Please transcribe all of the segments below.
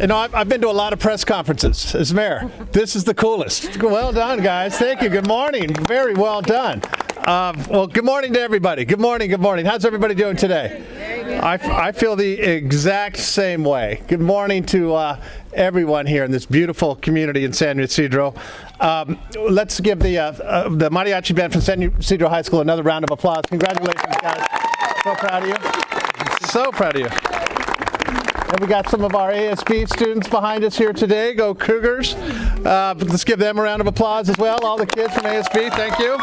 You know, I've been to a lot of press conferences as mayor. This is the coolest. Well done, guys. Thank you. Good morning. Very well done. Well, good morning to everybody. Good morning. Good morning. How's everybody doing today? Very good. I feel the exact same way. Good morning to everyone here in this beautiful community in San Ysidro. Let's give the mariachi band from San Ysidro High School another round of applause. Congratulations, guys. So proud of you. So proud of you. And we got some of our ASB students behind us here today. Go Cougars. Let's give them a round of applause as well. All the kids from ASB, thank you.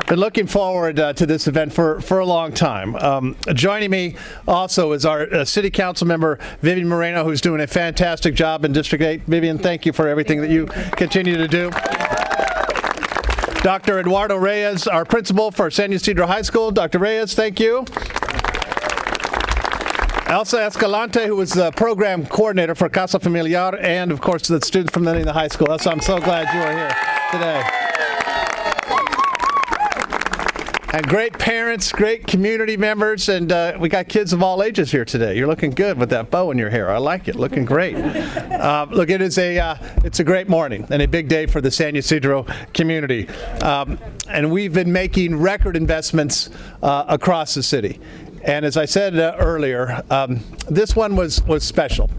Been looking forward to this event for a long time. Joining me also is our City Councilmember Vivian Moreno, who's doing a fantastic job in District 8. Vivian, thank you for everything that you continue to do. Dr. Eduardo Reyes, our principal for San Ysidro High School. Dr. Reyes, thank you. Elsa Escalante, who is the program coordinator for Casa Familiar, and of course the students from the high school. Elsa, I'm so glad you are here today. And great parents, great community members, and we got kids of all ages here today. You're looking good with that bow in your hair. I like it. Looking great. Look, it's a great morning and a big day for the San Ysidro community. And we've been making record investments across the city. And as I said earlier, this one was special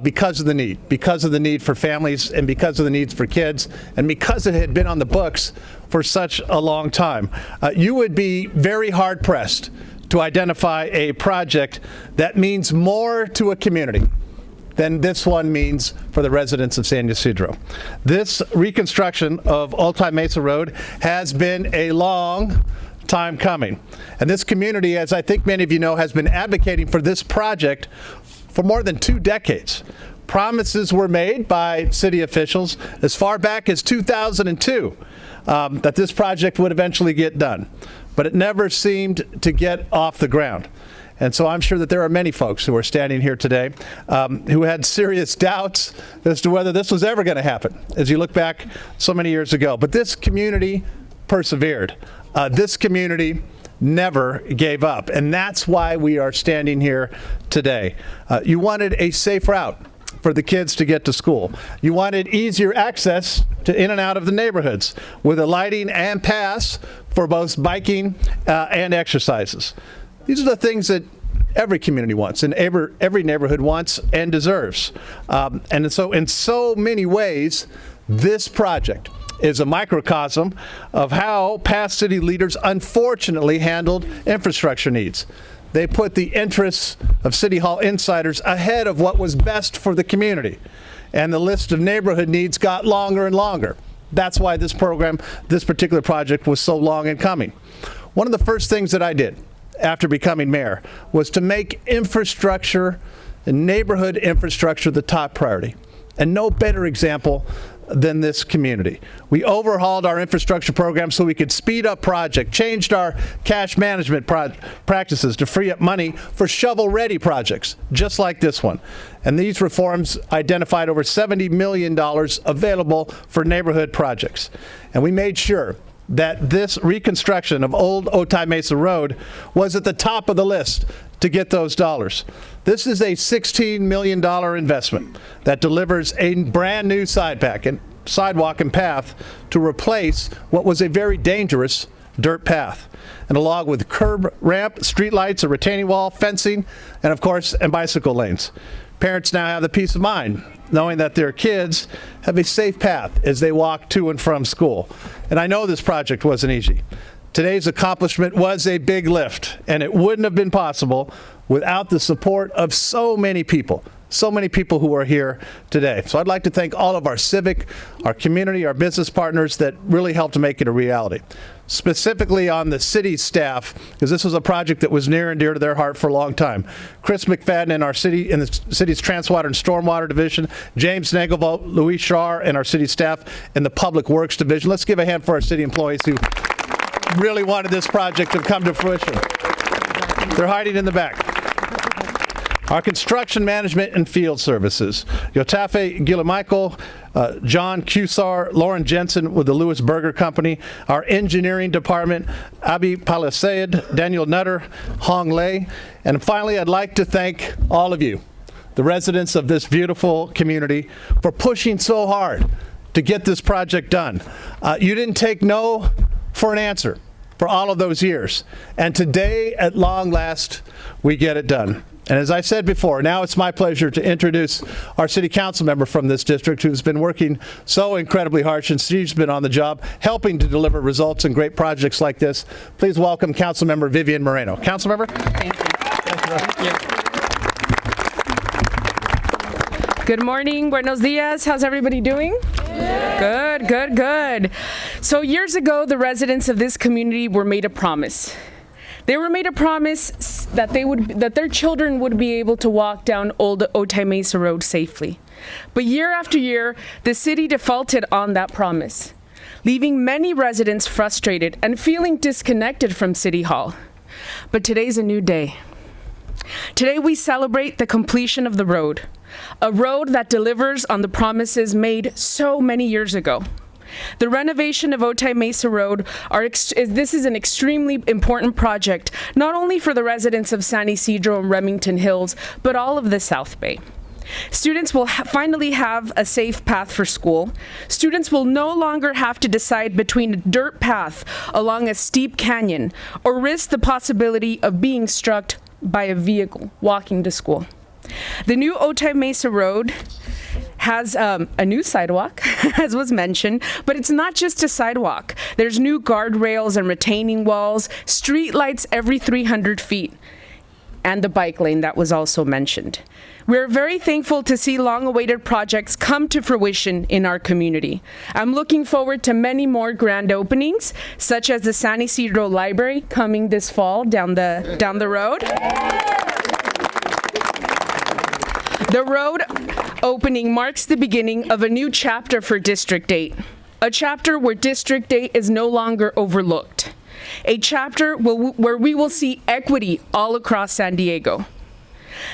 because of the need for families and because of the needs for kids and because it had been on the books for such a long time. You would be very hard pressed to identify a project that means more to a community than this one means for the residents of San Ysidro. This reconstruction of Old Otay Mesa Road has been a long time coming. And this community, as I think many of you know, has been advocating for this project for more than 2 decades. Promises were made by city officials as far back as 2002 that this project would eventually get done. But it never seemed to get off the ground. And so I'm sure that there are many folks who are standing here today who had serious doubts as to whether this was ever going to happen as you look back so many years ago. But this community persevered. This community never gave up, and that's why we are standing here today. You wanted a safe route for the kids to get to school. You wanted easier access to in and out of the neighborhoods with a lighting and paths for both biking and exercises. These are the things that every community wants and every neighborhood wants and deserves. And so in so many ways, this project is a microcosm of how past city leaders unfortunately handled infrastructure needs. They put the interests of City Hall insiders ahead of what was best for the community. And the list of neighborhood needs got longer and longer. That's why this particular project was so long in coming. One of the first things that I did after becoming mayor was to make infrastructure and neighborhood infrastructure the top priority. And no better example than this community. We overhauled our infrastructure program so we could speed up projects, changed our cash management practices to free up money for shovel-ready projects, just like this one. And these reforms identified over $70 million available for neighborhood projects. And we made sure that this reconstruction of Old Otay Mesa Road was at the top of the list to get those dollars. This is a $16 million investment that delivers a brand new sidewalk and path to replace what was a very dangerous dirt path. And along with curb ramp, streetlights, a retaining wall, fencing, and of course, bicycle lanes. Parents now have the peace of mind knowing that their kids have a safe path as they walk to and from school. And I know this project wasn't easy. Today's accomplishment was a big lift, and it wouldn't have been possible without the support of so many people who are here today. So I'd like to thank all of our civic, our community, our business partners that really helped to make it a reality. Specifically on the city staff, because this was a project that was near and dear to their heart for a long time. Chris McFadden in the city's Transwater and Stormwater Division, James Nagelvold, Louis Schar, and our city staff in the Public Works Division. Let's give a hand for our city employees who really wanted this project to come to fruition. They're hiding in the back. Our construction management and field services, Yotafe Gilamichael, John Cusar, Lauren Jensen with the Lewis Burger Company. Our engineering department, Abi Palisade, Daniel Nutter, Hong Lei. And finally, I'd like to thank all of you, the residents of this beautiful community, for pushing so hard to get this project done. You didn't take no for an answer for all of those years. And today, at long last, we get it done. And as I said before, now it's my pleasure to introduce our city council member from this district who's been working so incredibly hard since she's been on the job, helping to deliver results and great projects like this. Please welcome Councilmember Vivian Moreno. Councilmember? Thank you. Thank you. Good morning, buenos dias. How's everybody doing? Good, good, good. So years ago, the residents of this community were made a promise. They were made a promise that their children would be able to walk down Old Otay Mesa Road safely. But year after year, the city defaulted on that promise, leaving many residents frustrated and feeling disconnected from City Hall. But today's a new day. Today we celebrate the completion of the road, a road that delivers on the promises made so many years ago. The renovation of Otay Mesa Road this is an extremely important project, not only for the residents of San Isidro and Remington Hills, but all of the South Bay. Students will finally have a safe path for school. Students will no longer have to decide between a dirt path along a steep canyon or risk the possibility of being struck by a vehicle walking to school. The new Otay Mesa Road has a new sidewalk, as was mentioned, but it's not just a sidewalk. There's new guardrails and retaining walls, street lights every 300 feet, and the bike lane that was also mentioned. We're very thankful to see long-awaited projects come to fruition in our community. I'm looking forward to many more grand openings, such as the San Isidro Library coming this fall down the road. The road opening marks the beginning of a new chapter for District 8, a chapter where District 8 is no longer overlooked, a chapter where we will see equity all across San Diego.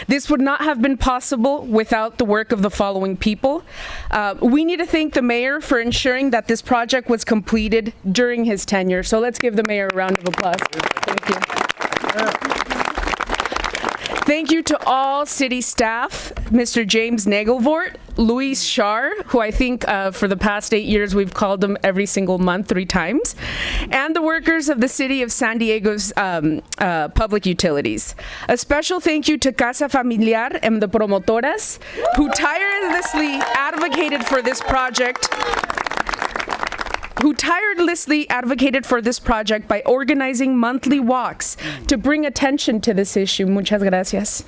This would not have been possible without the work of the following people. We need to thank the mayor for ensuring that this project was completed during his tenure. So let's give the mayor a round of applause. Thank you. Thank you to all city staff, Mr. James Nagelvort, Luis Shar, who I think for the past 8 years we've called him every single month 3 times, and the workers of the City of San Diego's public utilities. A special thank you to Casa Familiar and the Promotoras, who tirelessly advocated for this project by organizing monthly walks to bring attention to this issue. Muchas gracias.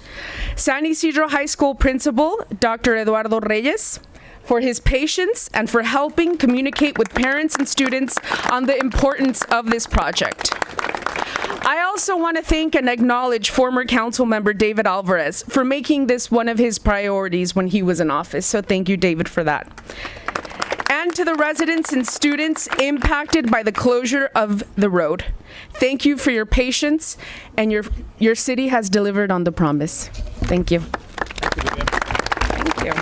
San Isidro High School Principal, Dr. Eduardo Reyes, for his patience and for helping communicate with parents and students on the importance of this project. I also want to thank and acknowledge former council member David Alvarez for making this one of his priorities when he was in office. So thank you, David, for that. And to the residents and students impacted by the closure of the road, thank you for your patience, and your city has delivered on the promise. Thank you. Thank you.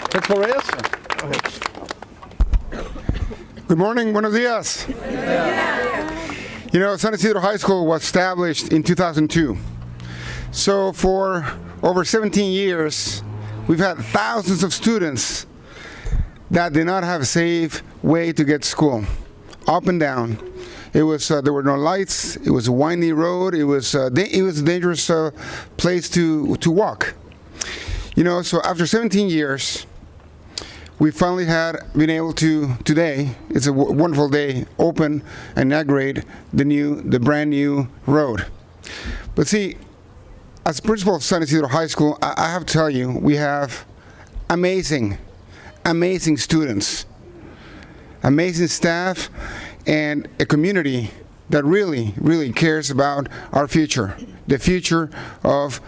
Principal Reyes? Go ahead. Good morning, buenos dias. You know, San Isidro High School was established in 2002. So for over 17 years, we've had thousands of students that did not have a safe way to get to school, up and down. It was there were no lights. It was a windy road. It was a dangerous place to walk. You know, so after 17 years, we finally been able to today. It's a wonderful day. Open and inaugurate the brand new road. But see, as principal of San Isidro High School, I have to tell you, we have amazing students, amazing staff, and a community that really cares about our future, the future of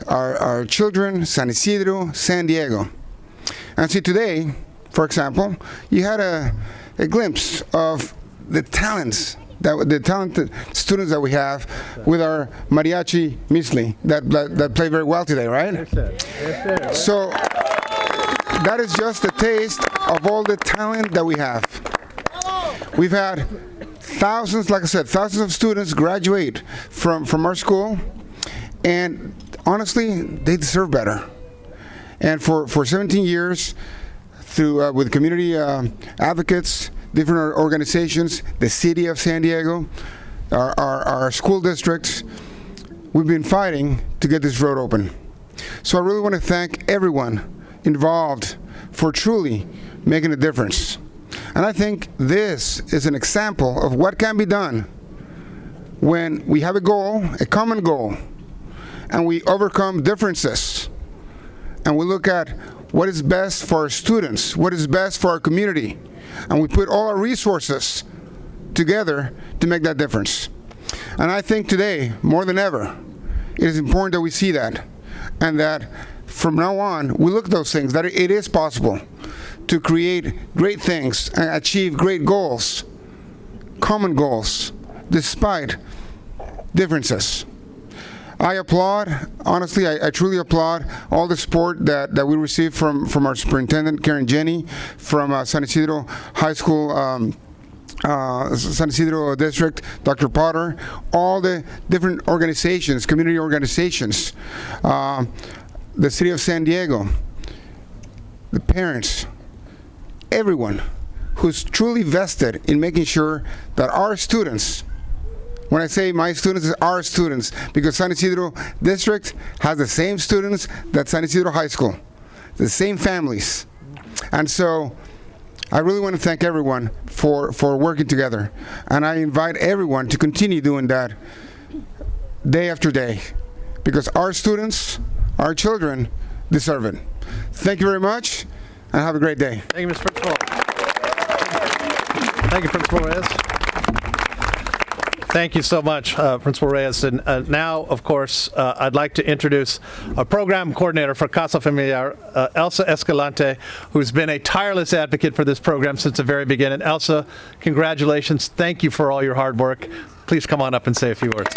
our children, San Isidro, San Diego. And see, today, for example, you had a glimpse of the talents the talented students that we have with our mariachi Misli that play very well today, right? So that is just a taste of all the talent that we have. We've had thousands, like I said, thousands of students graduate from our school, and honestly, they deserve better. And for 17 years, through with community advocates, different organizations, the city of San Diego, our school districts, we've been fighting to get this road open. So I really want to thank everyone involved for truly making a difference. And I think this is an example of what can be done when we have a goal, a common goal, and we overcome differences, and we look at what is best for our students, what is best for our community, and we put all our resources together to make that difference. And I think today, more than ever, it is important that we see that, and that from now on, we look at those things, that it is possible to create great things and achieve great goals, common goals, despite differences. I applaud, honestly, I truly applaud all the support that we received from our superintendent, Karen Jenny, from San Isidro High School, San Isidro District, Dr. Potter, all the different organizations, community organizations, the city of San Diego, the parents, everyone who's truly vested in making sure that our students, when I say my students, it's our students, because San Isidro District has the same students that San Isidro High School, the same families. And so I really want to thank everyone for working together. And I invite everyone to continue doing that day after day, because our students, our children, deserve it. Thank you very much, and have a great day. Thank you, Mr. Principal. Thank you, Principal Reyes. Thank you so much, Principal Reyes. And now, of course, I'd like to introduce a program coordinator for Casa Familiar, Elsa Escalante, who's been a tireless advocate for this program since the very beginning. Elsa, congratulations. Thank you for all your hard work. Please come on up and say a few words.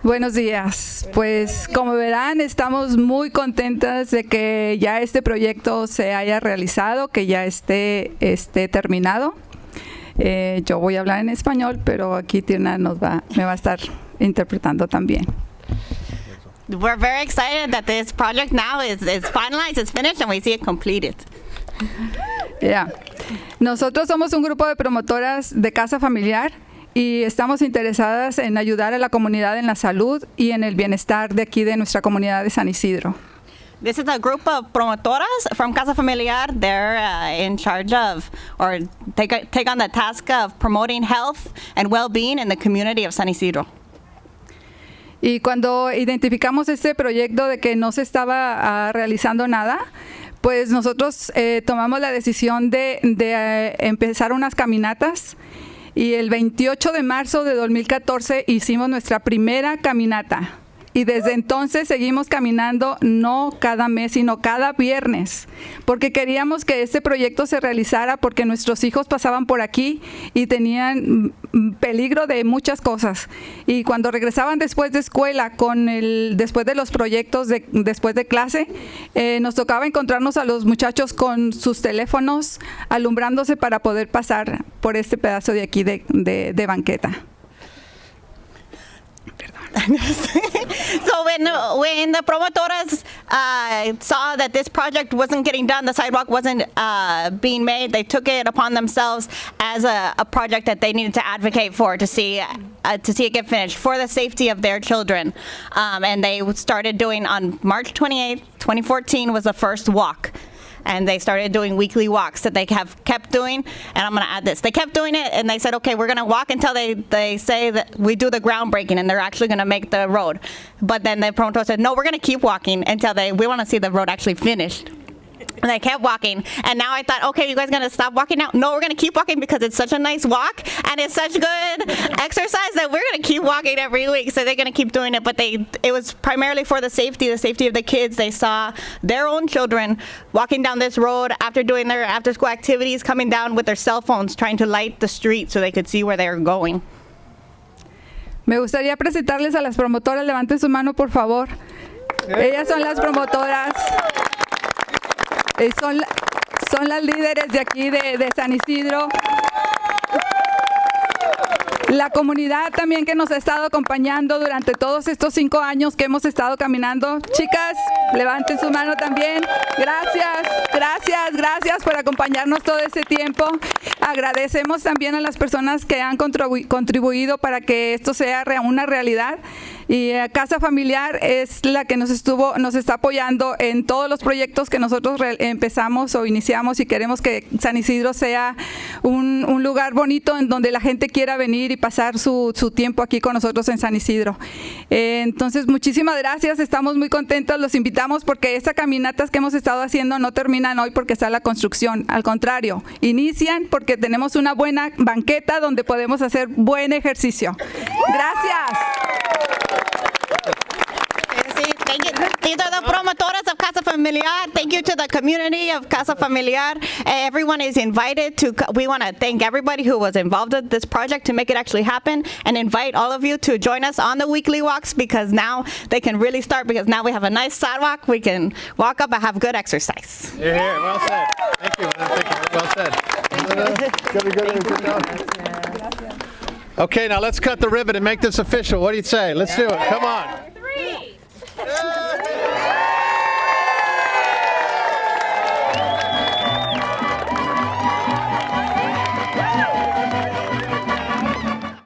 Buenos días. Pues como verán, estamos muy contentas de que ya este proyecto se haya realizado, que ya esté terminado. Yo voy a hablar en español, pero aquí Tirna me va a estar interpretando también. We're very excited that this project now is finalized, it's finished, and we see it completed. Yeah. Nosotros somos un grupo de promotoras de Casa Familiar y estamos interesadas en ayudar a la comunidad en la salud y en el bienestar de aquí de nuestra comunidad de San Isidro. This is a group of promotoras from Casa Familiar. They're in charge of, or take on the task of promoting health and well-being in the community of San Isidro. Y cuando identificamos este proyecto de que no se estaba realizando nada, pues nosotros tomamos la decisión de empezar unas caminatas. Y el 28 de marzo de 2014 hicimos nuestra primera caminata. Y desde entonces seguimos caminando no cada mes, sino cada viernes, porque queríamos que este proyecto se realizara porque nuestros hijos pasaban por aquí y tenían peligro de muchas cosas. Y cuando regresaban después de escuela, después de los proyectos, después de clase, nos tocaba encontrarnos a los muchachos con sus teléfonos alumbrándose para poder pasar por este pedazo de aquí de banqueta. So when the promotoras saw that this project wasn't getting done, the sidewalk wasn't being made, they took it upon themselves as a project that they needed to advocate for, to see it get finished for the safety of their children. And they started doing, on March 28th, 2014 was the first walk. And they started doing weekly walks that they have kept doing. And I'm going to add this. They kept doing it, and they said, okay, we're going to walk until they say that we do the groundbreaking, and they're actually going to make the road. But then the promoter said, no, we're going to keep walking until we want to see the road actually finished. And I kept walking. And now I thought, okay, you guys going to stop walking now? No, we're going to keep walking because it's such a nice walk and it's such good exercise that we're going to keep walking every week. So they're going to keep doing it. But it was primarily for the safety of the kids. They saw their own children walking down this road after doing their after-school activities, coming down with their cell phones, trying to light the street so they could see where they were going. Me gustaría presentarles a las promotoras. Levanten su mano, por favor. Ellas son las promotoras. Son las líderes de aquí de San Isidro. La comunidad también que nos ha estado acompañando durante todos estos 5 años que hemos estado caminando. Chicas, levanten su mano también. Gracias por acompañarnos todo este tiempo. Agradecemos también a las personas que han contribuido para que esto sea una realidad. Y Casa Familiar es la que nos está apoyando en todos los proyectos que nosotros empezamos o iniciamos, y queremos que San Isidro sea un lugar bonito en donde la gente quiera venir y pasar su tiempo aquí con nosotros en San Isidro. Entonces, muchísimas gracias, estamos muy contentos, los invitamos porque estas caminatas que hemos estado haciendo no terminan hoy porque está la construcción, al contrario, inician porque tenemos una buena banqueta donde podemos hacer buen ejercicio. Gracias. Thank you. These are the promotoras of Casa Familiar. Thank you to the community of Casa Familiar. Everyone is invited to. We want to thank everybody who was involved with this project to make it actually happen, and invite all of you to join us on the weekly walks, because now they can really start, because now we have a nice sidewalk. We can walk up and have good exercise. You're here. Well said. Thank you. Well said. Good job. Okay, now let's cut the ribbon and make this official. What do you say? Let's do it. Come on.